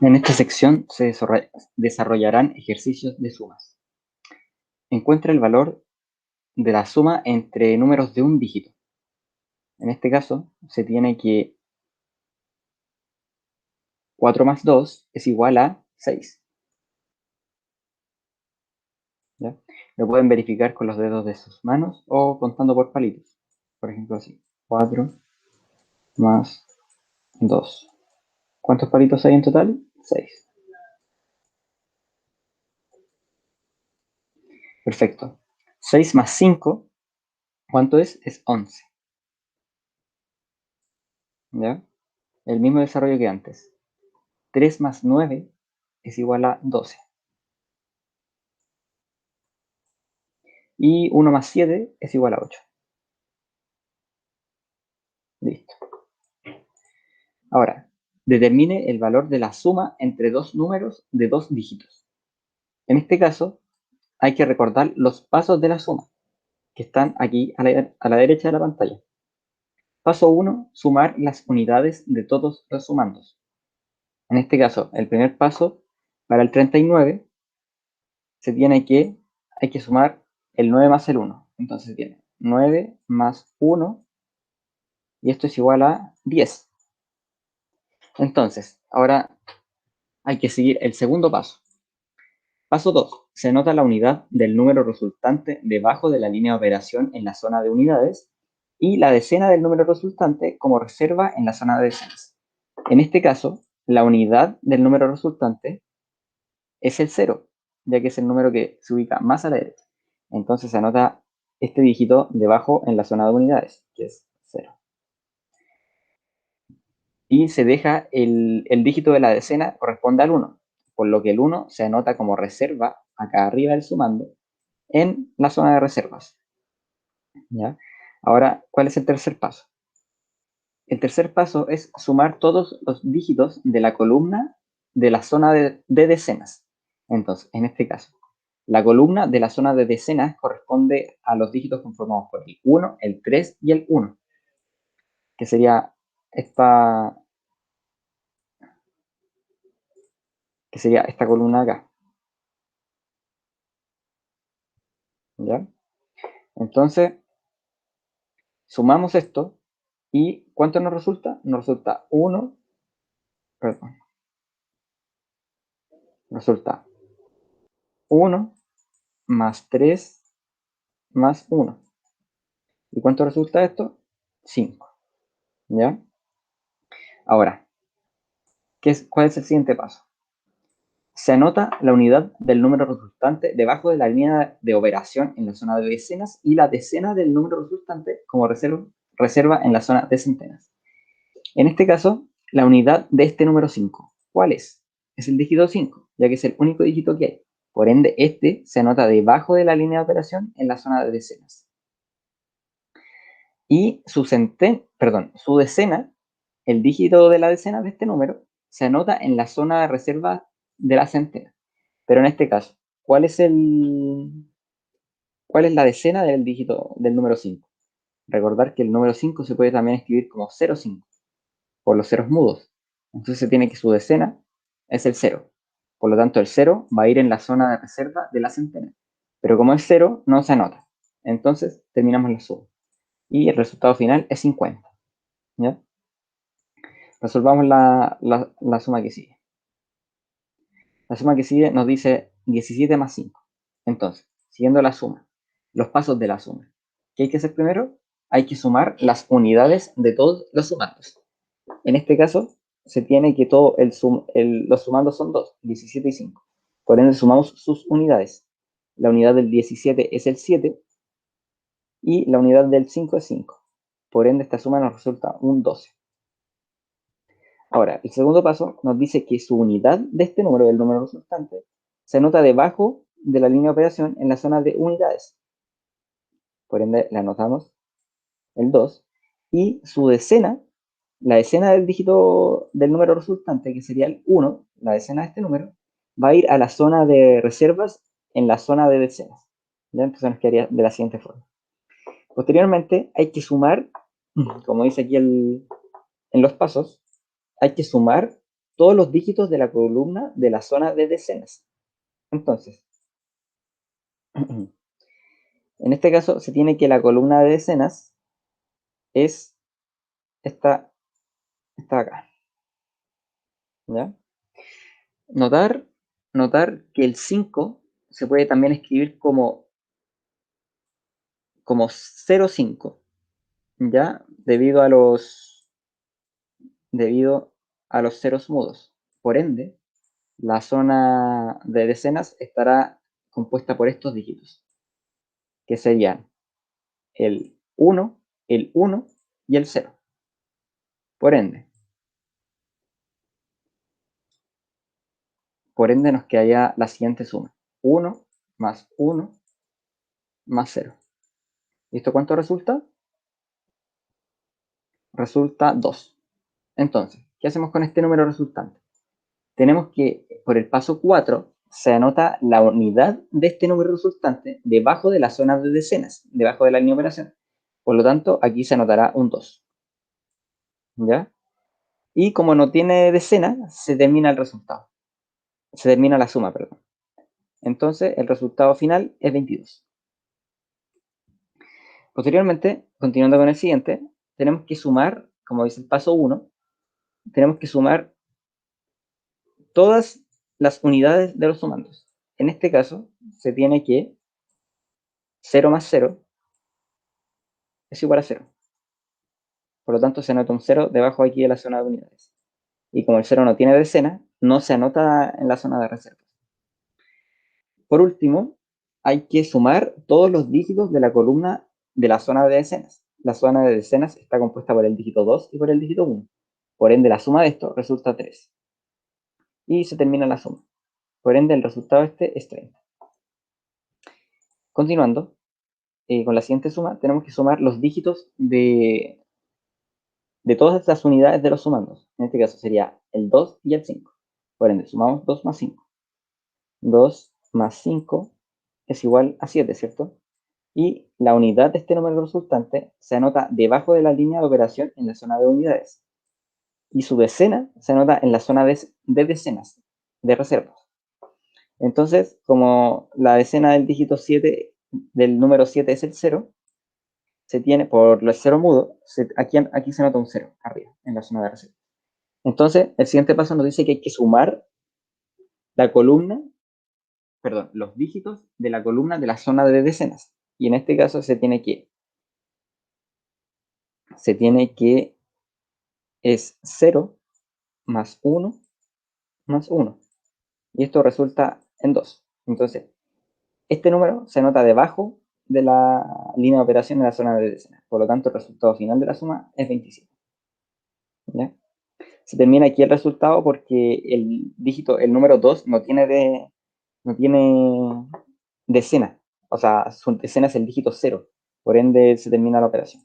En esta sección se desarrollarán ejercicios de sumas. Encuentra el valor de la suma entre números de un dígito. En este caso, se tiene que 4 más 2 es igual a 6. ¿Ya? Lo pueden verificar con los dedos de sus manos o contando por palitos. Por ejemplo, así. 4 más 2. ¿Cuántos palitos hay en total? 6. Perfecto. 6 más 5, ¿cuánto es? Es 11. ¿Ya? El mismo desarrollo que antes. 3 más 9 es igual a 12. Y 1 más 7 es igual a 8. Listo. Ahora, determine el valor de la suma entre dos números de dos dígitos. En este caso, hay que recordar los pasos de la suma, que están aquí a la derecha de la pantalla. Paso 1, sumar las unidades de todos los sumandos. En este caso, el primer paso, para el 39, hay que sumar el 9 más el 1. Entonces tiene 9 más 1, y esto es igual a 10. Entonces, ahora hay que seguir el segundo paso. Paso 2. Se anota la unidad del número resultante debajo de la línea de operación en la zona de unidades y la decena del número resultante como reserva en la zona de decenas. En este caso, la unidad del número resultante es el 0, ya que es el número que se ubica más a la derecha. Entonces se anota este dígito debajo en la zona de unidades, que es 0. Y se deja el dígito de la decena corresponde al 1, por lo que el 1 se anota como reserva acá arriba del sumando en la zona de reservas. ¿Ya? Ahora, ¿cuál es el tercer paso? El tercer paso es sumar todos los dígitos de la columna de la zona de decenas. Entonces, en este caso, la columna de la zona de decenas corresponde a los dígitos conformados por el 1, el 3 y el 1, que sería esta, columna acá. ¿Ya? Entonces, sumamos esto y ¿cuánto nos resulta? Nos resulta 1, perdón, resulta 1 más 3 más 1. ¿Y cuánto resulta esto? 5. ¿Ya? Ahora, ¿cuál es el siguiente paso? Se anota la unidad del número resultante debajo de la línea de operación en la zona de decenas y la decena del número resultante como reserva en la zona de centenas. En este caso, la unidad de este número 5, ¿cuál es? Es el dígito 5, ya que es el único dígito que hay. Por ende, este se anota debajo de la línea de operación en la zona de decenas. Y su decena, el dígito de la decena de este número, se anota en la zona de reserva de la centena. Pero en este caso, ¿cuál es la decena del dígito del número 5? Recordar que el número 5 se puede también escribir como 0,5, por los ceros mudos. Entonces se tiene que su decena es el 0. Por lo tanto, el 0 va a ir en la zona de reserva de la centena. Pero como es 0, no se anota. Entonces, terminamos la suma. Y el resultado final es 50. ¿Ya? Resolvamos la suma que sigue. La suma que sigue nos dice 17 más 5. Entonces, siguiendo la suma, los pasos de la suma. ¿Qué hay que hacer primero? Hay que sumar las unidades de todos los sumandos. En este caso, se tiene que los sumandos son 2, 17 y 5. Por ende, sumamos sus unidades. La unidad del 17 es el 7 y la unidad del 5 es 5. Por ende, esta suma nos resulta un 12. Ahora, el segundo paso nos dice que su unidad de este número, del número resultante, se anota debajo de la línea de operación en la zona de unidades. Por ende, le anotamos el 2. Y su decena, la decena del dígito del número resultante, que sería el 1, la decena de este número, va a ir a la zona de reservas en la zona de decenas. ¿Ya? Entonces nos quedaría de la siguiente forma. Posteriormente, hay que sumar, como dice aquí en los pasos, hay que sumar todos los dígitos de la columna de la zona de decenas. Entonces, en este caso se tiene que la columna de decenas es esta acá. ¿Ya? Notar que el 5 se puede también escribir como 0,5, ¿ya? Debido a los ceros mudos. Por ende, la zona de decenas estará compuesta por estos dígitos, que serían el 1 y el 0. Por ende nos quedaría la siguiente suma: 1 más 1 más 0. ¿Y esto cuánto resulta? Resulta 2. Entonces, ¿qué hacemos con este número resultante? Tenemos que, por el paso 4, se anota la unidad de este número resultante debajo de la zona de decenas, debajo de la línea de operación. Por lo tanto, aquí se anotará un 2. ¿Ya? Y como no tiene decena, se termina el resultado. Se termina la suma, perdón. Entonces, el resultado final es 22. Posteriormente, continuando con el siguiente, tenemos que sumar, como dice el paso 1, tenemos que sumar todas las unidades de los sumandos. En este caso, se tiene que 0 más 0 es igual a 0. Por lo tanto, se anota un 0 debajo aquí de la zona de unidades. Y como el 0 no tiene decena, no se anota en la zona de reservas. Por último, hay que sumar todos los dígitos de la columna de la zona de decenas. La zona de decenas está compuesta por el dígito 2 y por el dígito 1. Por ende, la suma de esto resulta 3. Y se termina la suma. Por ende, el resultado este es 30. Continuando, con la siguiente suma, tenemos que sumar los dígitos de todas las unidades de los sumandos. En este caso sería el 2 y el 5. Por ende, sumamos 2 más 5. 2 más 5 es igual a 7, ¿cierto? Y la unidad de este número resultante se anota debajo de la línea de operación en la zona de unidades. Y su decena se anota en la zona de decenas, de reservas. Entonces, como la decena del dígito 7, del número 7 es el 0, se tiene, por el 0 mudo, aquí se nota un 0 arriba, en la zona de reserva. Entonces, el siguiente paso nos dice que hay que sumar la columna, perdón, los dígitos de la columna de la zona de decenas. Y en este caso se tiene que es 0 más 1 más 1. Y esto resulta en 2. Entonces, este número se anota debajo de la línea de operación en la zona de decenas. Por lo tanto, el resultado final de la suma es 27. ¿Ya? Se termina aquí el resultado porque el número 2 no tiene decena. O sea, su decena es el dígito 0. Por ende, se termina la operación.